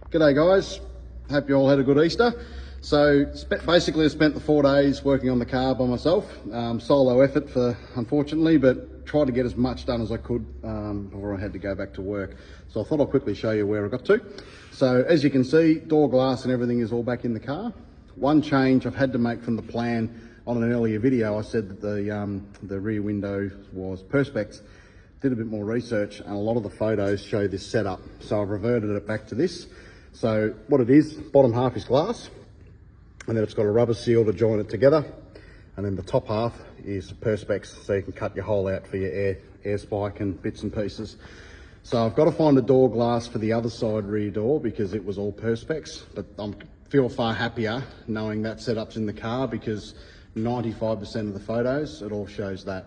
G'day guys, hope you all had a good Easter. So basically I spent the 4 days working on the car by myself, solo effort unfortunately, but tried to get as much done as I could before I had to go back to work. So I thought I'd quickly show you where I got to. So as you can see, door glass and everything is all back in the car. One change I've had to make from the plan. On an earlier video I said that the rear window was Perspex. Did a bit more research and a lot of the photos show this setup, so I've reverted it back to this. So what it is, bottom half is glass, and then it's got a rubber seal to join it together, and then the top half is Perspex, so you can cut your hole out for your air spike and bits and pieces. So I've got to find a door glass for the other side rear door because it was all Perspex, but I feel far happier knowing that setup's in the car because 95% of the photos, it all shows that.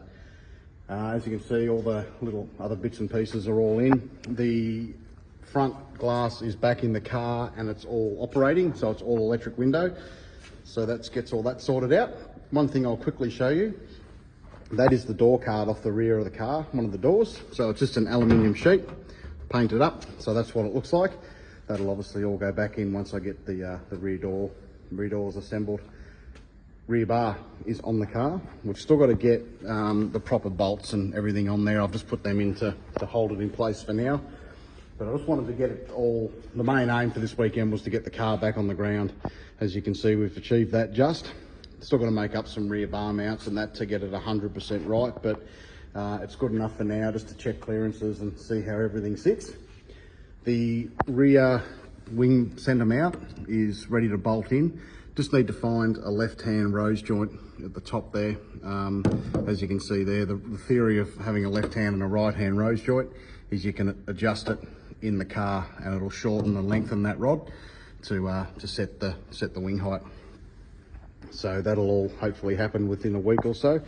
As you can see, all the little other bits and pieces are all in. The front glass is back in the car and it's all operating, so it's all electric window. So that gets all that sorted out. One thing I'll quickly show you, that is the door card off the rear of the car, one of the doors. So it's just an aluminium sheet, painted up. So that's what it looks like. That'll obviously all go back in once I get the rear doors assembled. Rear bar is on the car. We've still got to get the proper bolts and everything on there. I've just put them in to hold it in place for now. But I just wanted to get it all, the main aim for this weekend was to get the car back on the ground. As you can see, we've achieved that just. Still got to make up some rear bar mounts and that to get it 100% right, but it's good enough for now just to check clearances and see how everything sits. The rear wing centre mount is ready to bolt in. Just need to find a left-hand rose joint at the top there. As you can see there, the theory of having a left-hand and a right-hand rose joint is you can adjust it in the car and it'll shorten and lengthen that rod to set the wing height. So that'll all hopefully happen within a week or so.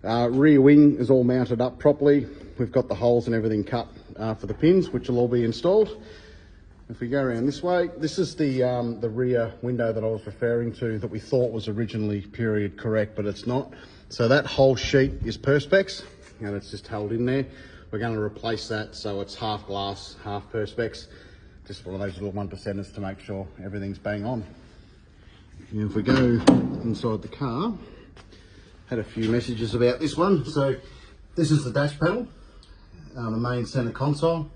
Rear wing is all mounted up properly. We've got the holes and everything cut for the pins, which will all be installed. If we go around this way, this is the rear window that I was referring to that we thought was originally period correct, but it's not. So that whole sheet is Perspex and it's just held in there. We're going to replace that so it's half glass, half Perspex. Just one of those little 1%ers to make sure everything's bang on. And if we go inside the car, had a few messages about this one. So this is the dash panel, the main center console.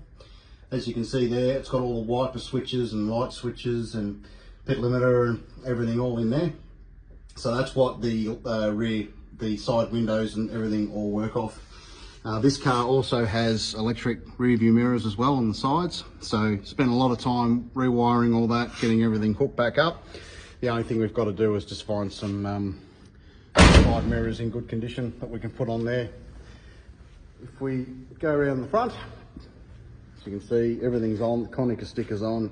As you can see there, it's got all the wiper switches and light switches and pit limiter and everything all in there. So that's what the side windows and everything all work off. This car also has electric rear view mirrors as well on the sides. So spent a lot of time rewiring all that, getting everything hooked back up. The only thing we've got to do is just find some side mirrors in good condition that we can put on there. If we go around the front, as you can see, everything's on, the Konica sticker's on,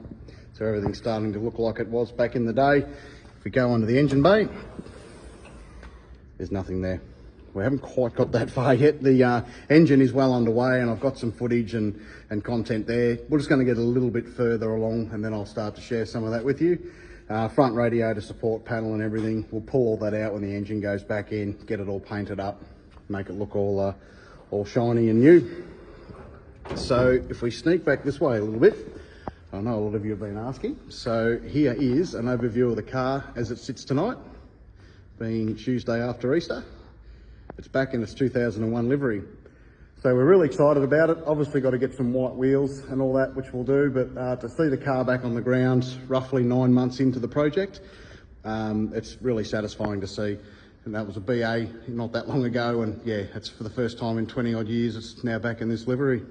so everything's starting to look like it was back in the day. If we go onto the engine bay, there's nothing there. We haven't quite got that far yet. The engine is well underway and I've got some footage and content there. We're just going to get a little bit further along and then I'll start to share some of that with you. Front radiator support panel and everything, we'll pull all that out when the engine goes back in, get it all painted up, make it look all shiny and new. So if we sneak back this way a little bit, I know a lot of you have been asking. So here is an overview of the car as it sits tonight, being Tuesday after Easter. It's back in its 2001 livery. So we're really excited about it. Obviously got to get some white wheels and all that, which we'll do, but to see the car back on the ground roughly 9 months into the project, it's really satisfying to see. And that was a BA not that long ago, and yeah, it's for the first time in 20 odd years, it's now back in this livery.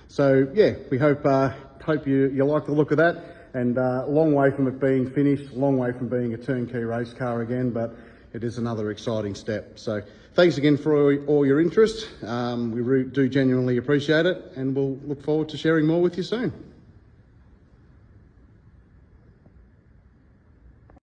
So yeah, we hope you like the look of that, and long way from it being finished, long way from being a turnkey race car again, but it is another exciting step. So thanks again for all your interest. We do genuinely appreciate it, and we'll look forward to sharing more with you soon.